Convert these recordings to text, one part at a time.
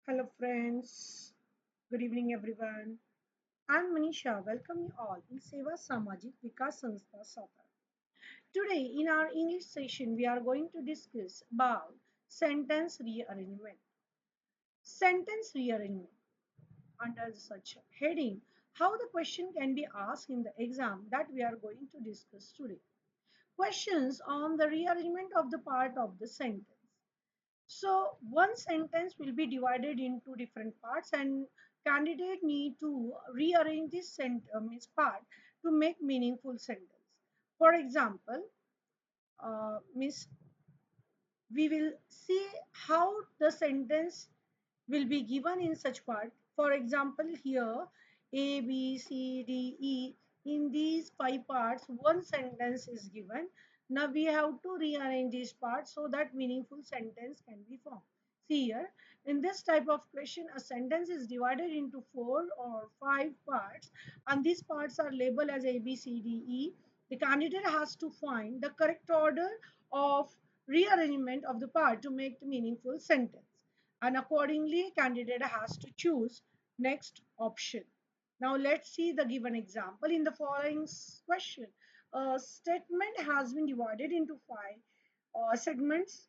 Hello, friends. Good evening, everyone. I'm Manisha. Welcome you all in Seva Samajik Vikas Sanstha Sata. Today, in our English session, we are going to discuss about sentence rearrangement. Sentence rearrangement under such heading, how the question can be asked in the exam that we are going to discuss today. Questions on the rearrangement of the part of the sentence. So one sentence will be divided into different parts, and candidate need to rearrange this means part to make meaningful sentence. For example, means we will see how the sentence will be given in such part. For example, here A, B, C, D, E. In these five parts, one sentence is given. Now we have to rearrange these parts so that meaningful sentence can be formed. See here, in this type of question, a sentence is divided into four or five parts, and these parts are labeled as A, B, C, D, E. The candidate has to find the correct order of rearrangement of the part to make the meaningful sentence, and accordingly candidate has to choose next option. Now let's see the given example in the following question. A statement has been divided into five segments.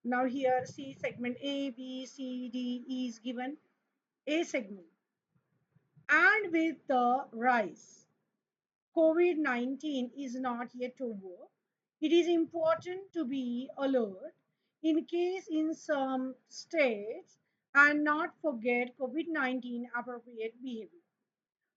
Now here see segment A, B, C, D, E is given. A segment: and with the rise COVID-19 is not yet over, it is important to be alert in case in some states and not forget COVID-19 appropriate behavior.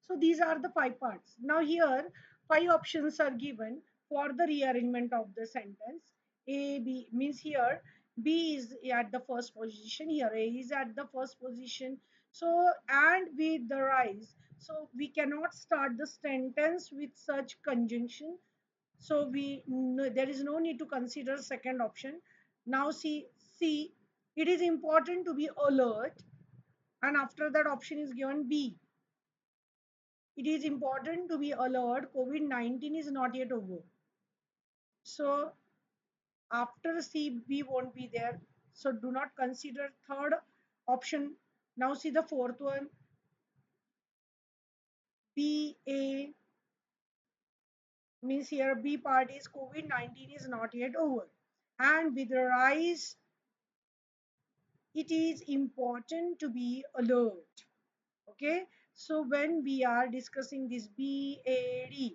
So these are the five parts. Now here five options are given for the rearrangement of the sentence. A, B means here B is at the first position. Here A is at the first position. So and with the rise. So we cannot start the sentence with such conjunction. So there is no need to consider second option. Now see, it is important to be alert, and after that option is given B. It is important to be alert. COVID-19 is not yet over. So after C, B won't be there. So do not consider third option. Now see the fourth one. B, A means here B part is COVID-19 is not yet over. And with the rise, it is important to be alert. Okay. So when we are discussing this BAD,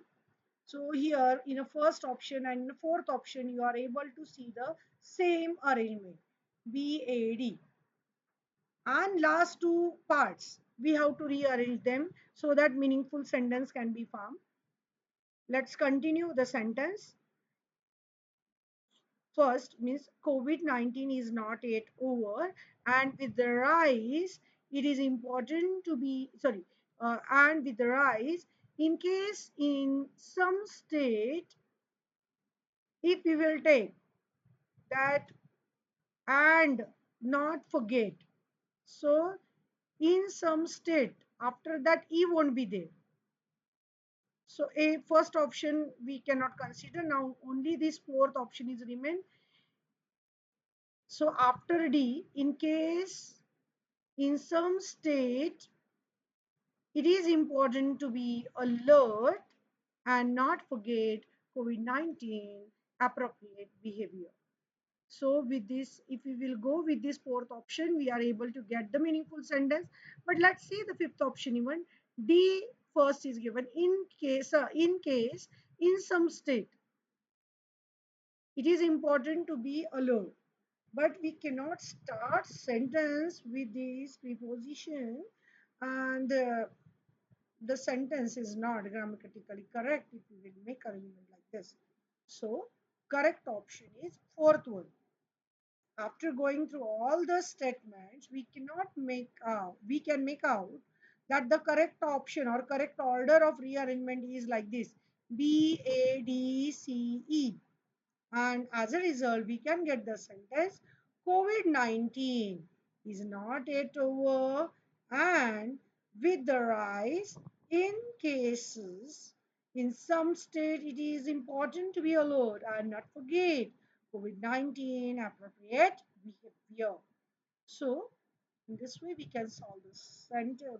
so here in a first option and in the fourth option, you are able to see the same arrangement, BAD. And last two parts, we have to rearrange them so that meaningful sentence can be formed. Let's continue the sentence. First means COVID-19 is not yet over, and with the rise, it is important to be, sorry, and with the rise, in case in some state, if we will take that and not forget. So in some state, after that E won't be there. So a first option we cannot consider. Now only this fourth option is remain. So after D, in case in some state, it is important to be alert and not forget COVID-19 appropriate behavior. So with this, if we will go with this fourth option, we are able to get the meaningful sentence. But let's see the fifth option even. D first is given in case in some state. It is important to be alert. But we cannot start sentence with this preposition, and the sentence is not grammatically correct if we will make arrangement like this. So correct option is fourth one. After going through all the statements, we can make out that the correct option or correct order of rearrangement is like this: B, A, D, C, E. And as a result, we can get the sentence: COVID-19 is not yet over, and with the rise in cases in some state, it is important to be alert and not forget COVID-19 appropriate behavior. So In this way, we can solve this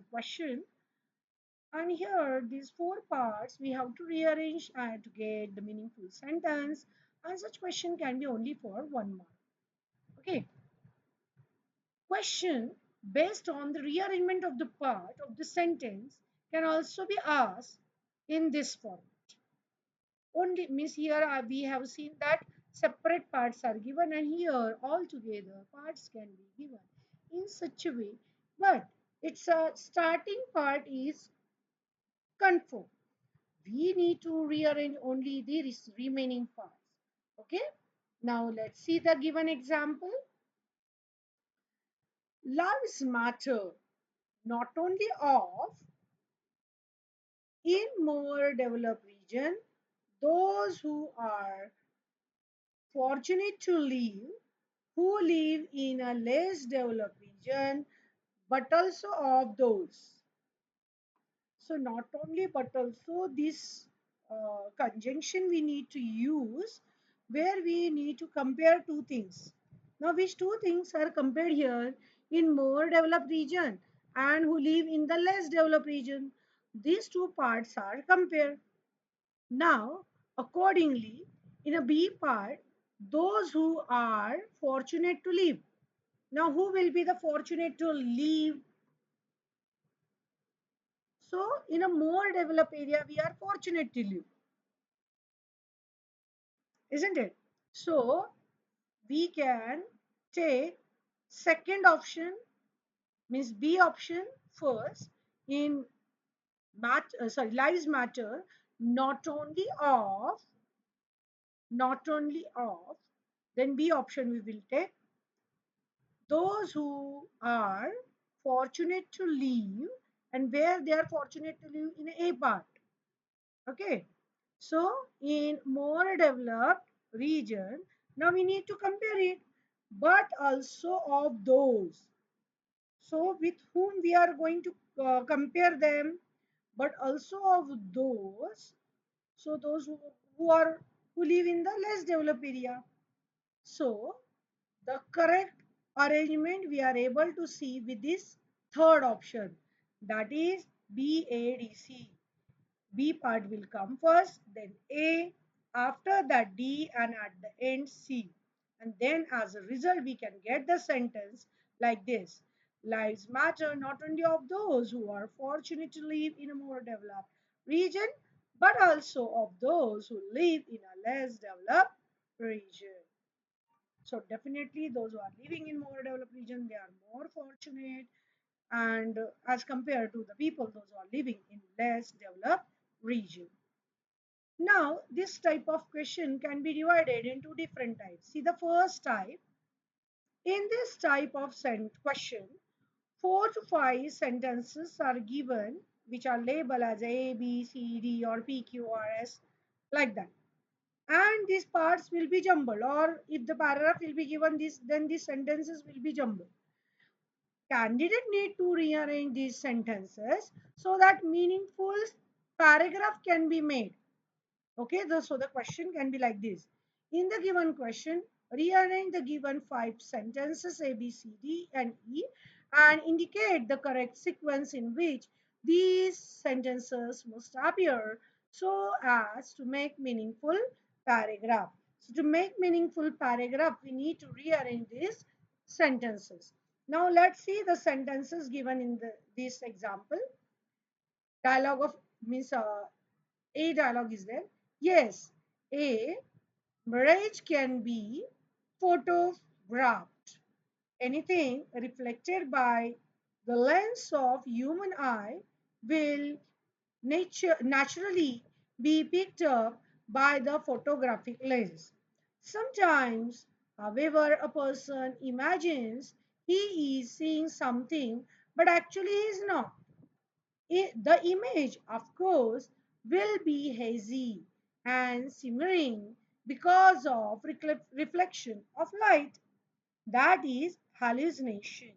question. And here, these four parts, we have to rearrange to get the meaningful sentence. And such question can be only for 1 mark. Okay. Question based on the rearrangement of the part of the sentence can also be asked in this form. Only means here we have seen that separate parts are given, and here all together parts can be given in such a way, but its a starting part is confirmed. We need to rearrange only the remaining parts. Okay, now let's see the given example. Lives matter not only of in more developed region, those who are fortunate to live, who live in a less developed region, but also of those. So not only but also this conjunction we need to use where we need to compare two things. Now which two things are compared here? In more developed region and who live in the less developed region. These two parts are compared. Now accordingly in a B part, those who are fortunate to live. Now who will be the fortunate to live? So in a more developed area we are fortunate to live, isn't it? So we can take second option, means B option first. In lives matter not only of, not only of, then B option we will take those who are fortunate to live, and where they are fortunate to live in A part. Okay, so in more developed region, now we need to compare it, but also of those. So with whom we are going to compare them, but also of those. So those who live in the less developed area. So the correct arrangement we are able to see with this third option, that is BADC. B part will come first, then A, after that D, and at the end C. And then as a result, we can get the sentence like this. Lives matter not only of those who are fortunate to live in a more developed region, but also of those who live in a less developed region. So definitely those who are living in more developed region, they are more fortunate, and as compared to the people those who are living in less developed region. Now this type of question can be divided into different types. See the first type. In this type of question, 4 to 5 sentences are given which are labeled as A, B, C, D or P, Q, R, S, like that. And these parts will be jumbled, or if the paragraph will be given this, then these sentences will be jumbled. Candidate need to rearrange these sentences so that meaningful paragraph can be made. Okay, so the question can be like this. In the given question, rearrange the given 5 sentences A, B, C, D, and E and indicate the correct sequence in which these sentences must appear so as to make meaningful paragraph. So to make meaningful paragraph, we need to rearrange these sentences. Now let's see the sentences given in this example. Dialogue of means A dialogue is there. Yes, a marriage can be photographed. Anything reflected by the lens of human eye will naturally be picked up by the photographic lens. Sometimes, however, a person imagines he is seeing something but actually is not. The image, of course, will be hazy and simmering because of reflection of light. That is hallucination.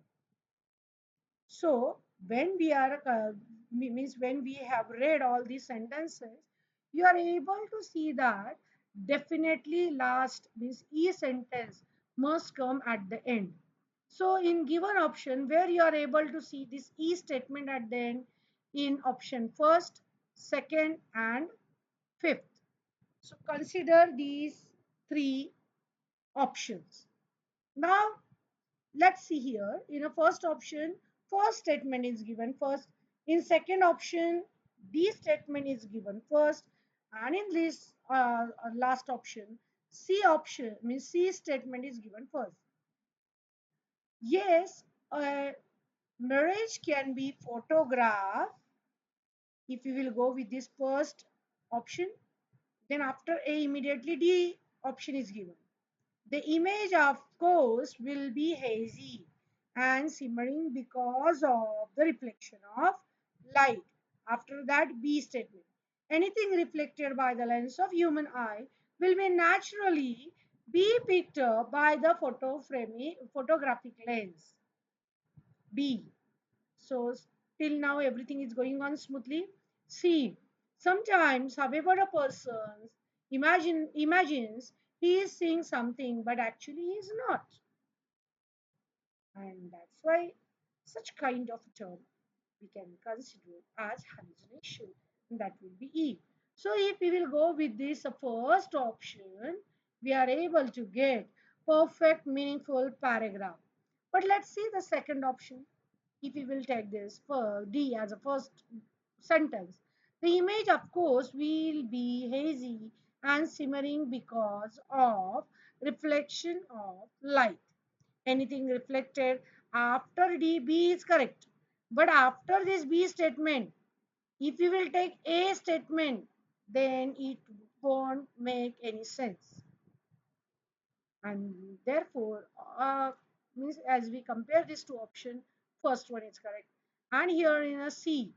So, when we are means when we have read all these sentences, you are able to see that definitely last means e sentence must come at the end. So in given option where you are able to see this E statement at the end in option first, second and fifth. So consider these three options. Now let's see here. In a first option, first statement is given first. In second option, D statement is given first. And in this last option, C option means C statement is given first. Yes, marriage can be photographed if we will go with this first option. Then after A immediately D option is given. The image, of course, will be hazy and simmering because of the reflection of light. After that, B statement. Anything reflected by the lens of human eye will be naturally be picked up by the photographic lens. B. So till now everything is going on smoothly. C. Sometimes, however, a person imagines he is seeing something, but actually he is not, and that's why such kind of term we can consider as hallucination. And that will be E. So if we will go with this first option, we are able to get perfect meaningful paragraph. But let's see the second option. If we will take this for D as a first sentence, the image, of course, will be hazy and simmering because of reflection of light. Anything reflected after D, B is correct. But after this B statement, if you will take A statement, then it won't make any sense. And therefore, means as we compare these two options, first one is correct. And here in a C,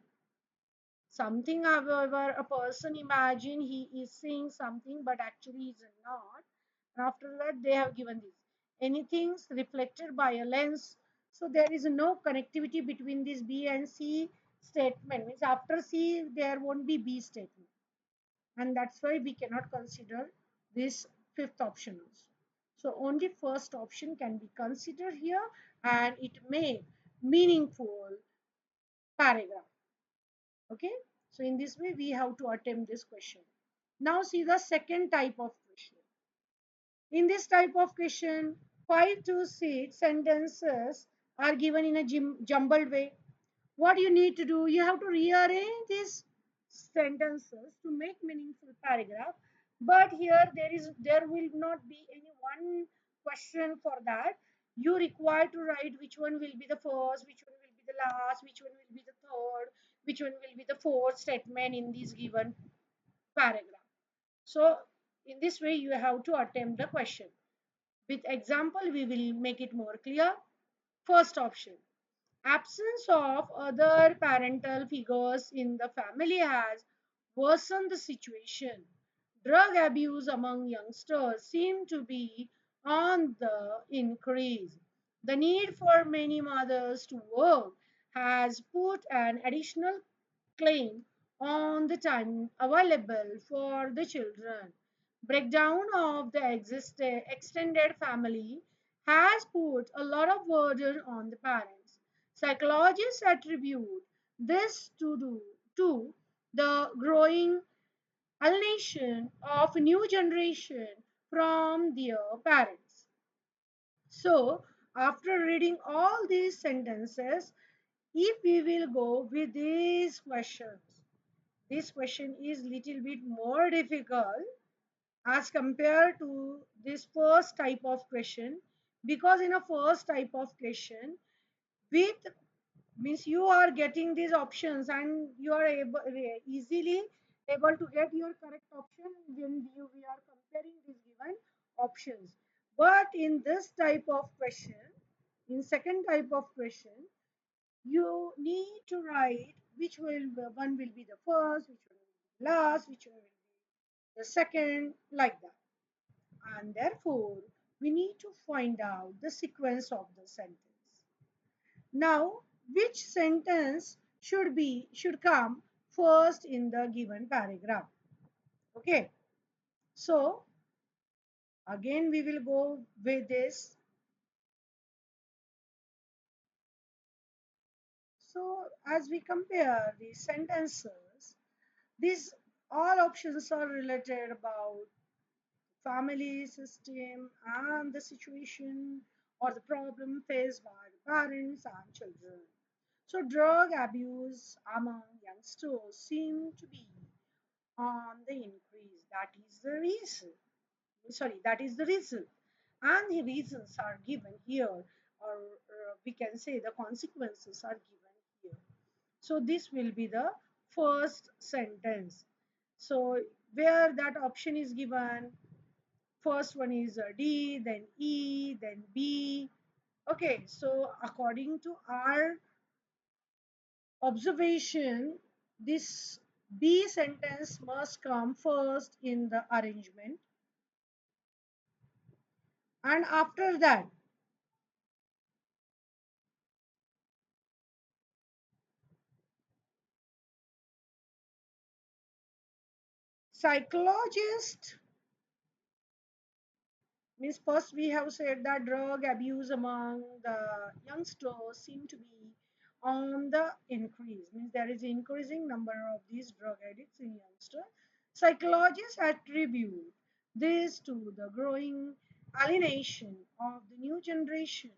something, however, a person imagine he is seeing something, but actually is not. And after that, they have given this. Anything reflected by a lens. So there is no connectivity between this B and C statement. Means after C, there won't be B statement. And that's why we cannot consider this fifth option also. So only first option can be considered here, and it may meaningful paragraph. Okay, so in this way we have to attempt this question. Now see the second type of question. In this type of question, 5 to 6 sentences are given in a jumbled way. What you need to do, you have to rearrange these sentences to make meaningful paragraph. But here there will not be any one question for that. You require to write which one will be the first, which one will be the last, which one will be the third, which one will be the fourth statement in this given paragraph. So in this way you have to attempt the question. With example we will make it more clear. First option: absence of other parental figures in the family has worsened the situation. Drug abuse among youngsters seems to be on the increase. The need for many mothers to work has put an additional claim on the time available for the children. Breakdown of the extended family has put a lot of burden on the parents. Psychologists attribute this to the growing alienation of new generation from their parents. So, after reading all these sentences, if we will go with these questions, this question is little bit more difficult as compared to this first type of question, because in a first type of question with means you are getting these options and you are easily able to get your correct option when we are comparing these given options. But in this type of question, in second type of question, you need to write which one will be the first, which one will be the last, which one will be the second, like that. And therefore we need to find out the sequence of the sentence. Now, which sentence should come first in the given paragraph? Okay, so again we will go with this So as we compare the sentences, these all options are related about family system and the situation or the problem faced by the parents and children. So drug abuse among youngsters seem to be on the increase. That is the reason. Sorry, that is the reason. And the reasons are given here, or we can say the consequences are given here. So this will be the first sentence. So where that option is given, first one is D, then E, then B. Okay, so according to our observation, this B sentence must come first in the arrangement, and after that, psychologist means first we have said that drug abuse among the youngsters seem to be on the increase, means there is increasing number of these drug addicts in youngsters. Psychologists attribute this to the growing alienation of the new generation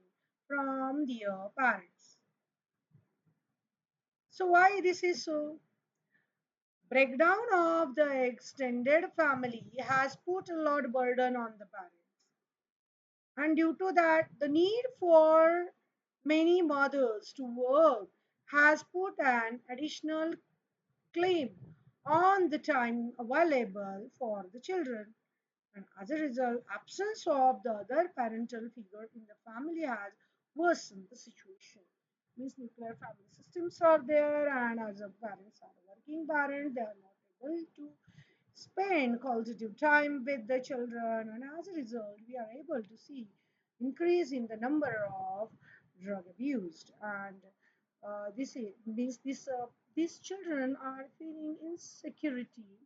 from their parents. So why this is so? Breakdown of the extended family has put a lot burden on the parents, and due to that the need for many mothers to work has put an additional claim on the time available for the children, and as a result absence of the other parental figure in the family has worsened the situation. Means nuclear family systems are there, and as a parents are working parents, they are not able to spend quality time with the children, and as a result we are able to see increase in the number of drug abused. And means these children are feeling insecurity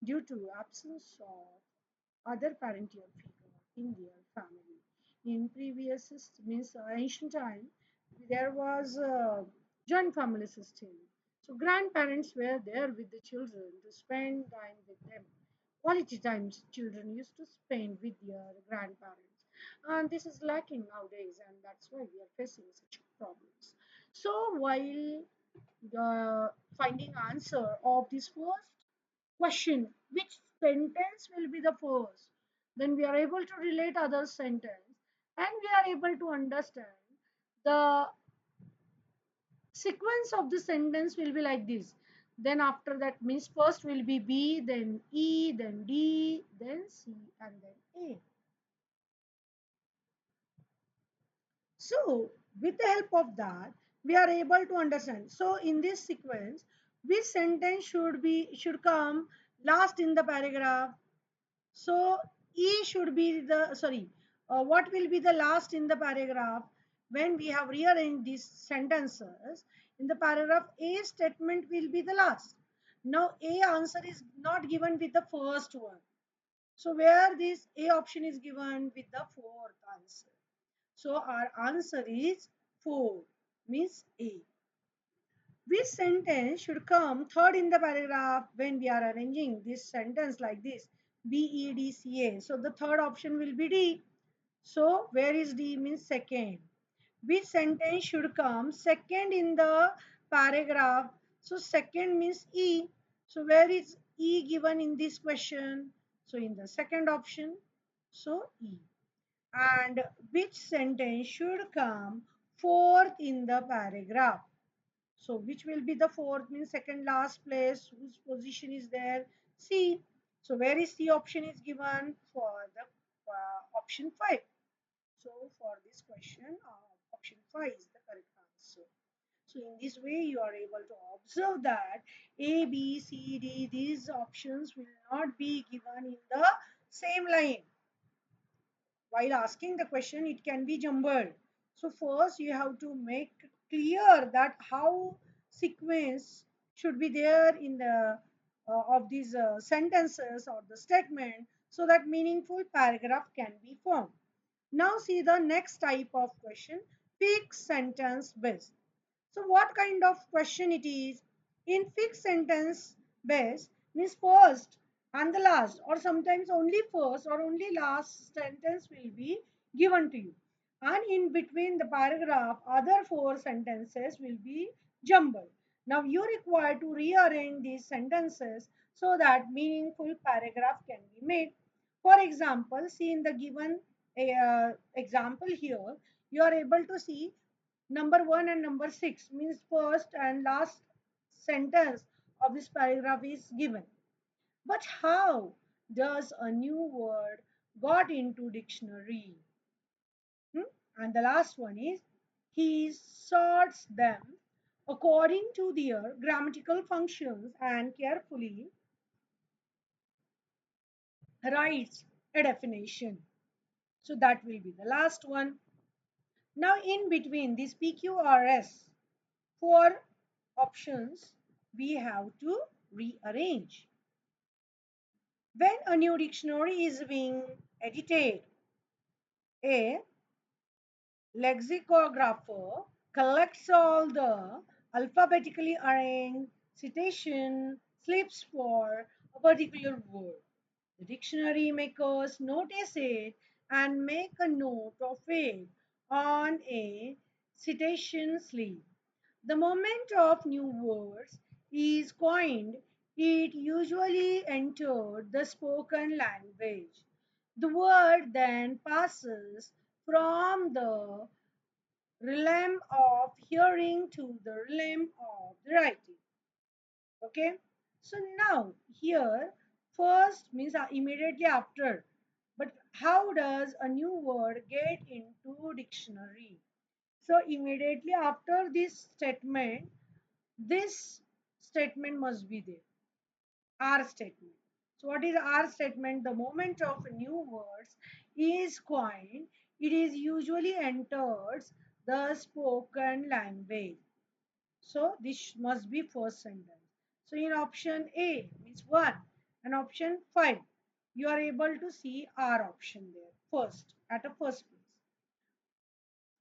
due to absence of other parental figure in their family. In previous means ancient time, there was a joint family system. So grandparents were there with the children to spend time with them. Quality times children used to spend with their grandparents. And this is lacking nowadays, and that's why we are facing such problems. So while finding answer of this first question, which sentence will be the first, then we are able to relate other sentence, and we are able to understand the sequence of the sentence will be like this. Then after that means first will be B, then E, then D, then C, and then A. So with the help of that we are able to understand. So in this sequence, which sentence should come last in the paragraph? So E should be the, sorry, what will be the last in the paragraph? When we have rearranged these sentences in the paragraph, A statement will be the last. Now A answer is not given with the first one. So where this A option is given with the fourth answer. So our answer is 4, means A. Which sentence should come third in the paragraph when we are arranging this sentence like this? B, E, D, C, A. So the third option will be D. So where is D means second. Which sentence should come second in the paragraph? So second means E. So where is E given in this question? So in the second option. So E. And which sentence should come fourth in the paragraph? So which will be the fourth means second last place, whose position is there? C. So where is C option is given for the option 5. So for this question, option 5 is the correct answer. So in this way, you are able to observe that A, B, C, D, these options will not be given in the same line. While asking the question, it can be jumbled. So first you have to make clear that how sequence should be there in the of these sentences or the statement, so that meaningful paragraph can be formed. Now see the next type of question, fixed sentence based. So what kind of question it is? In fixed sentence base means first and the last, or sometimes only first or only last sentence will be given to you. And in between the paragraph, other four sentences will be jumbled. Now you require to rearrange these sentences so that meaningful paragraph can be made. For example, see in the given example here, you are able to see number 1 and number 6 means first and last sentence of this paragraph is given. But how does a new word got into dictionary? Hmm? And the last one is he sorts them according to their grammatical functions and carefully writes a definition. So that will be the last one. Now in between this PQRS, four options we have to rearrange. When a new dictionary is being edited, a lexicographer collects all the alphabetically arranged citation slips for a particular word. The dictionary makers notice it and make a note of it on a citation slip. The moment of new words is coined, it usually entered the spoken language. The word then passes from the realm of hearing to the realm of the writing. Okay, so now here first means immediately after, but how does a new word get into dictionary? So immediately after this statement must be there. R statement. So what is R statement? The moment of new words is coined, it is usually enters the spoken language. So this must be first sentence. So in option A means 1 and option 5, you are able to see R option there first at a first place.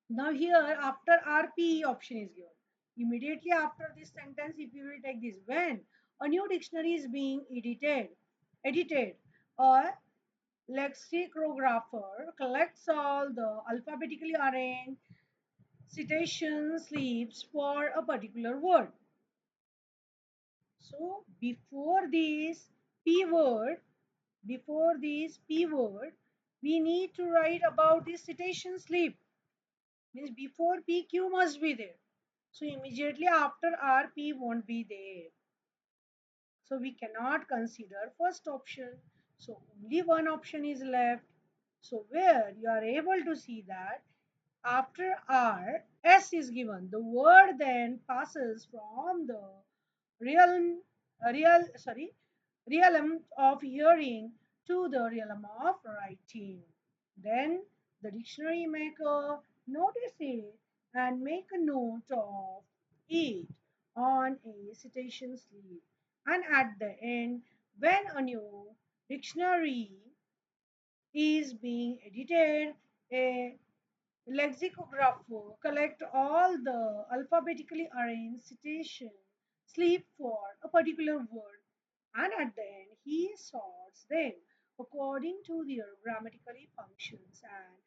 Now here after RP option is given. Immediately after this sentence, if you will take this, when a new dictionary is being edited, a lexicographer collects all the alphabetically arranged citation slips for a particular word. So before this P word, we need to write about this citation slip. Means before PQ must be there. So immediately after RP won't be there. So we cannot consider first option. So only one option is left. So where you are able to see that after R, S is given. The word then passes from the realm, realm of hearing to the realm of writing. Then the dictionary maker notice it and make a note of it on a citation slip. And at the end, when a new dictionary is being edited, a lexicographer collect all the alphabetically arranged citation slip for a particular word, and at the end he sorts them according to their grammatically functions and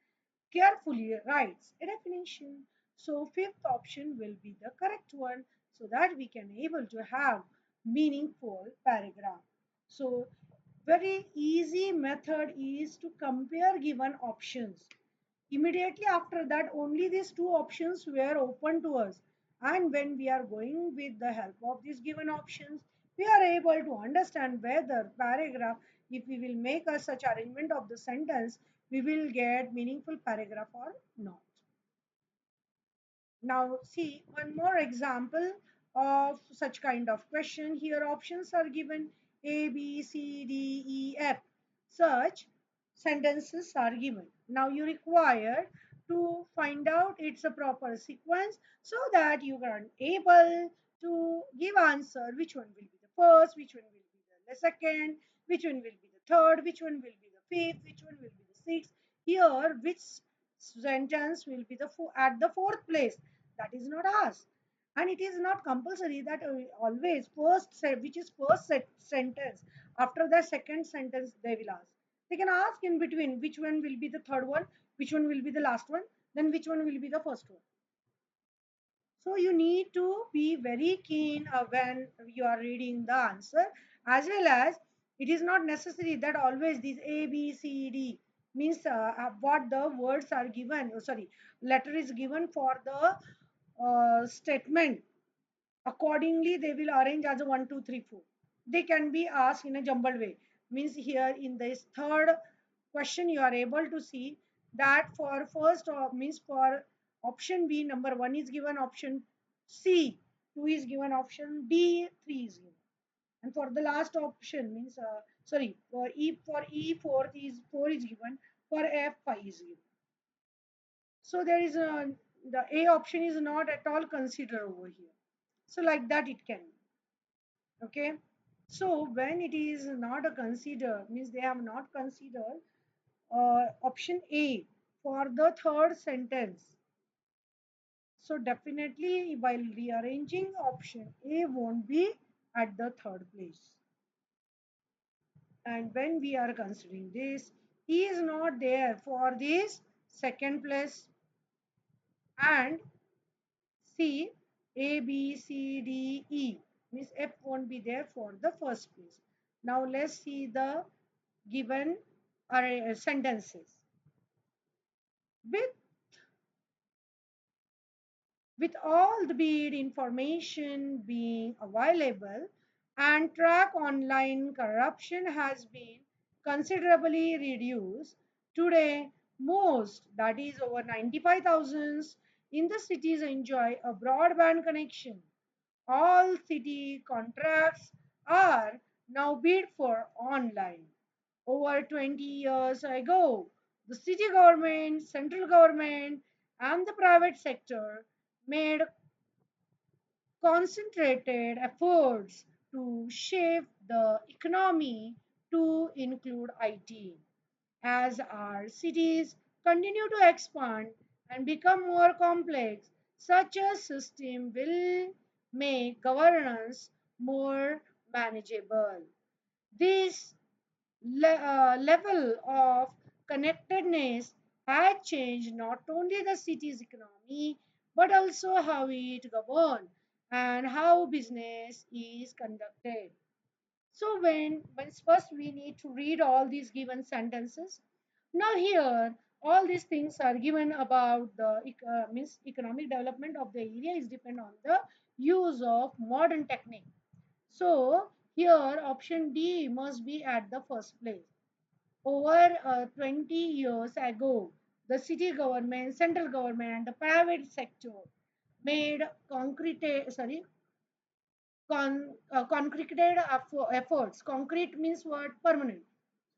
carefully writes a definition. So fifth option will be the correct one, so that we can able to have meaningful paragraph. So very easy method is to compare given options. Immediately after that, only these two options were open to us. And when we are going with the help of these given options, we are able to understand whether paragraph, if we will make a such arrangement of the sentence, we will get meaningful paragraph or not. Now see one more example of such kind of question. Here options are given A, B, C, D, E, F. Such sentences are given. Now you require to find out its a proper sequence so that you are able to give answer which one will be the first, which one will be the second, which one will be the third, which one will be the fifth, which one will be the sixth. Here which sentence will be the at the fourth place, that is not asked. And it is not compulsory that always first which is first sentence, after the second sentence they will ask. They can ask in between which one will be the third one, which one will be the last one, then which one will be the first one. So you need to be very keen when you are reading the answer, as well as it is not necessary that always these A, B, C, D means what the words are given. Sorry, letter is given for the statement. Accordingly, they will arrange as a 1, 2, 3, 4. They can be asked in a jumbled way. Means here in this third question, you are able to see that for first means for option B, number 1 is given, option C, 2 is given, option D, 3 is given. And for the last option means sorry, for E, four is given, for F 5 is given. So there is a, the A option is not at all considered over here. So like that it can be. Okay. So when it is not a consider means they have not considered option A for the third sentence. So definitely while rearranging option A won't be at the third place. And when we are considering this, E is not there for this second place, and C, A, B, C, D, E means F won't be there for the first place. Now let's see the given sentences. With with all the bid information being available and track online corruption has been considerably reduced, today most, that is over 95,000 in the cities, enjoy a broadband connection. All city contracts are now bid for online. Over 20 years ago, the city government, central government, and the private sector made concentrated efforts to shape the economy to include IT. As our cities continue to expand and become more complex, such a system will make governance more manageable. This level of connectedness had changed not only the city's economy but also how it governs and how business is conducted. So when first we need to read all these given sentences. Now here all these things are given about the means economic development of the area is depend on the use of modern technique. So here option D must be at the first place. Over 20 years ago, the city government, central government, and the private sector made concreted efforts. Concrete means what? Permanent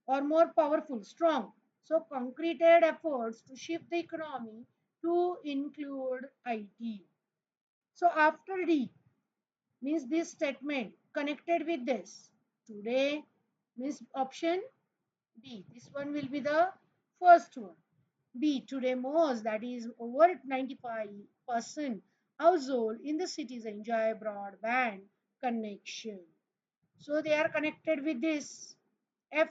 or more powerful, strong. So concreted efforts to shift the economy to include IT. So after D means this statement connected with this. Today means option B. This one will be the first one. B. Today most, that is over 95% household in the cities enjoy broadband connection. So they are connected with this. F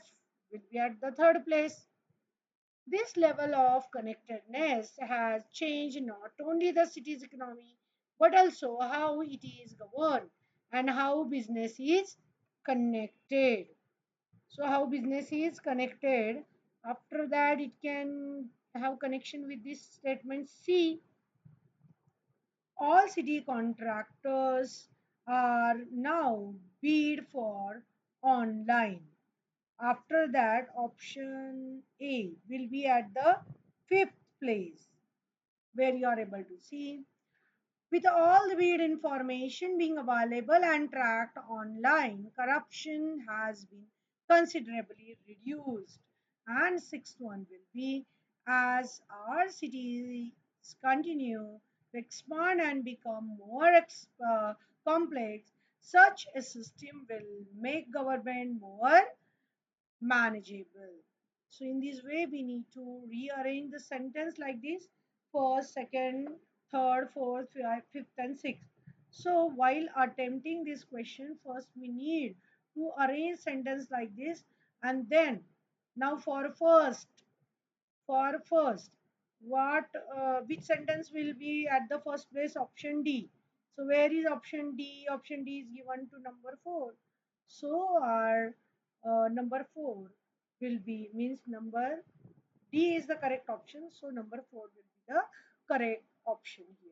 will be at the third place. This level of connectedness has changed not only the city's economy but also how it is governed and how business is connected. So how business is connected, after that it can have connection with this statement C. All city contractors are now bid for online. After that option A will be at the fifth place, where you are able to see with all the bid information being available and tracked online, corruption has been considerably reduced. And sixth one will be as our cities continue to expand and become more complex, such a system will make government more manageable. So in this way, we need to rearrange the sentence like this: first, second, third, fourth, fifth, and sixth. So while attempting this question, first we need to arrange sentence like this, and then now for first, what which sentence will be at the first place? Option D. So where is option D? Option D is given to number 4. So our number 4 will be, means number D is the correct option. So number 4 will be the correct option here.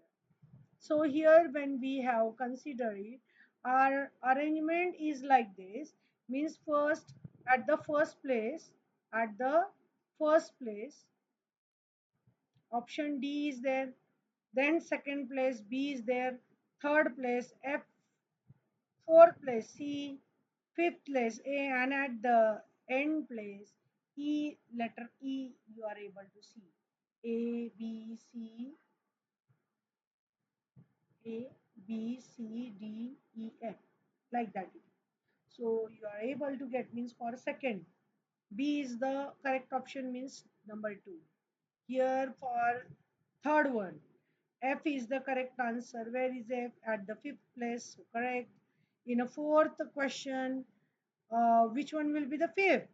So here when we have considered it, our arrangement is like this, means first, at the first place, at the first place option D is there, then second place B is there, third place F, fourth place C, fifth place A, and at the end place E, letter E, you are able to see A, B, C, A, B, C, D, E, F, like that. So you are able to get, means for second, B is the correct option, means number 2. Here for third one, F is the correct answer. Where is F? At the fifth place. So correct. In a fourth question, which one will be the fifth?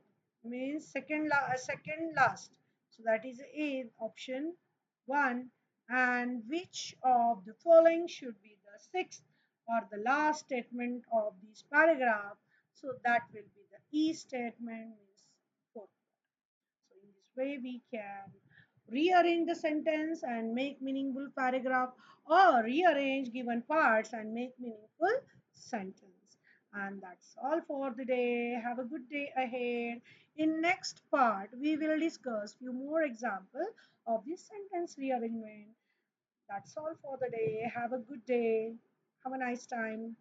Means second last. So that is A, option 1. And which of the following should be the sixth or the last statement of this paragraph? So that will be the E statement, means fourth. So in this way, we can rearrange the sentence and make meaningful paragraph, or rearrange given parts and make meaningful sentence. And that's all for the day. Have a good day ahead. In next part, we will discuss few more example of this sentence rearrangement. That's all for the day. Have a good day. Have a nice time.